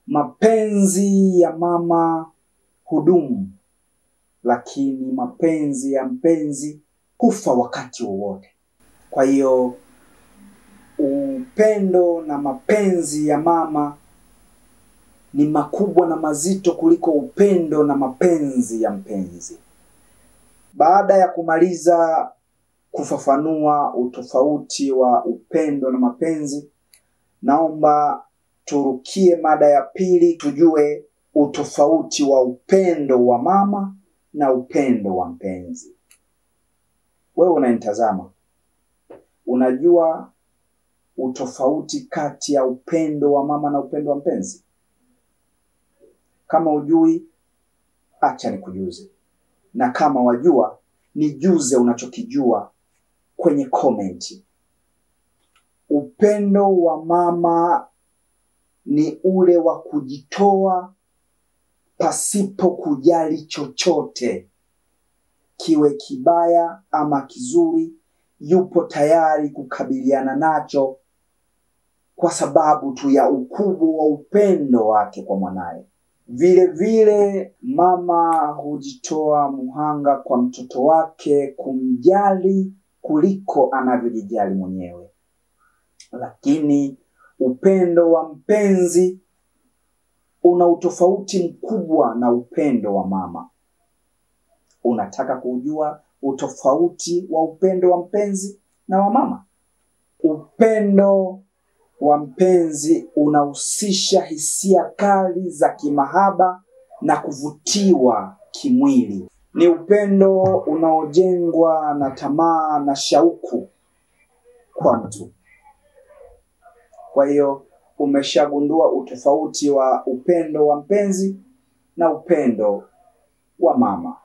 Mapenzi ya mama hudumu, lakini mapenzi ya mpenzi hufa wakati wowote. Kwa hiyo upendo na mapenzi ya mama ni makubwa na mazito kuliko upendo na mapenzi ya mpenzi. Baada ya kumaliza kufafanua utofauti wa upendo na mapenzi, naomba turukie mada ya pili, tujue utofauti wa upendo wa mama na upendo wa mpenzi. Wewe unanitazama, unajua utofauti kati ya upendo wa mama na upendo wa mpenzi? Kama hujui, acha nikujuze. Na kama wajua, nijuze unachokijua kwenye comment. Upendo wa mama ni ule wa kujitoa pasipo kujali chochote, kiwe kibaya ama kizuri, yupo tayari kukabiliana nacho kwa sababu tu ya ukubwa wa upendo wake kwa mwanae. Vile vile mama hujitoa muhanga kwa mtoto wake, kumjali kuliko anavyojijali mwenyewe. Lakini upendo wa mpenzi una utofauti mkubwa na upendo wa mama. Unataka kujua utofauti wa upendo wa mpenzi na wa mama? Upendo wa mpenzi unahusisha hisia kali za kimahaba na kuvutiwa kimwili. Ni upendo unaojengwa na tamaa na shauku kwa mtu. Kwa hiyo umeshagundua utofauti wa upendo wa mpenzi na upendo wa mama.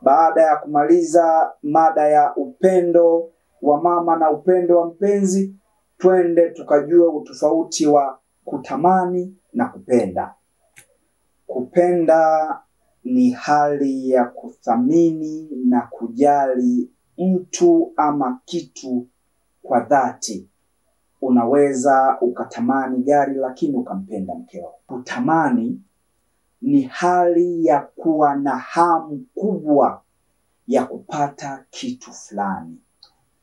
Baada ya kumaliza mada ya upendo wa mama na upendo wa mpenzi, twende tukajue utofauti wa kutamani na kupenda. Kupenda ni hali ya kuthamini na kujali mtu ama kitu kwa dhati. Unaweza ukatamani gari lakini ukampenda mkeo. Kutamani ni hali ya kuwa na hamu kubwa ya kupata kitu fulani,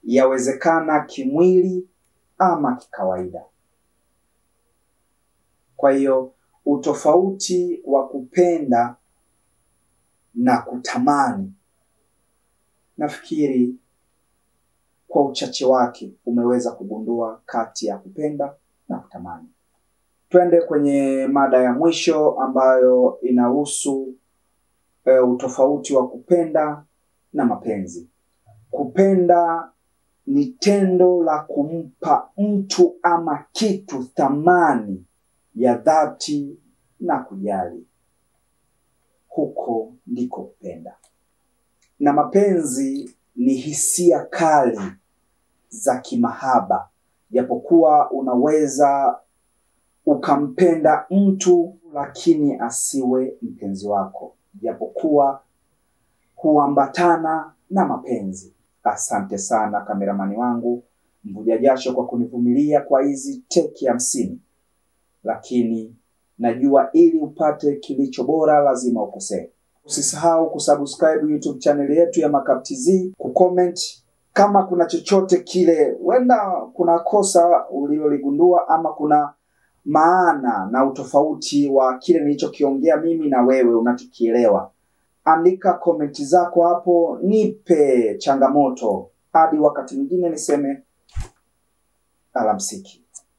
yawezekana kimwili ama kikawaida. Kwa hiyo utofauti wa kupenda na kutamani, nafikiri kwa uchache wake umeweza kugundua kati ya kupenda na kutamani. Twende kwenye mada ya mwisho ambayo inahusu utofauti wa kupenda na mapenzi. Kupenda ni tendo la kumpa mtu ama kitu thamani ya dhati na kujali. Huko ndiko kupenda. Na mapenzi ni hisia kali za kimahaba, japokuwa unaweza ukampenda mtu lakini asiwe mpenzi wako, japokuwa huambatana na mapenzi. Asante sana kameramani wangu mvuja jasho kwa kunivumilia kwa hizi teki 50. Lakini najua ili upate kilicho bora lazima ukosee. Usisahau kusubscribe YouTube channel yetu ya Makap TZ, kucomment kama kuna chochote kile wenda kuna kosa uliloligundua ama kuna maana na utofauti wa kile nilichokiongea mimi na wewe unachokielewa. Andika komenti zako hapo, nipe changamoto. Hadi wakati mwingine niseme alamsiki.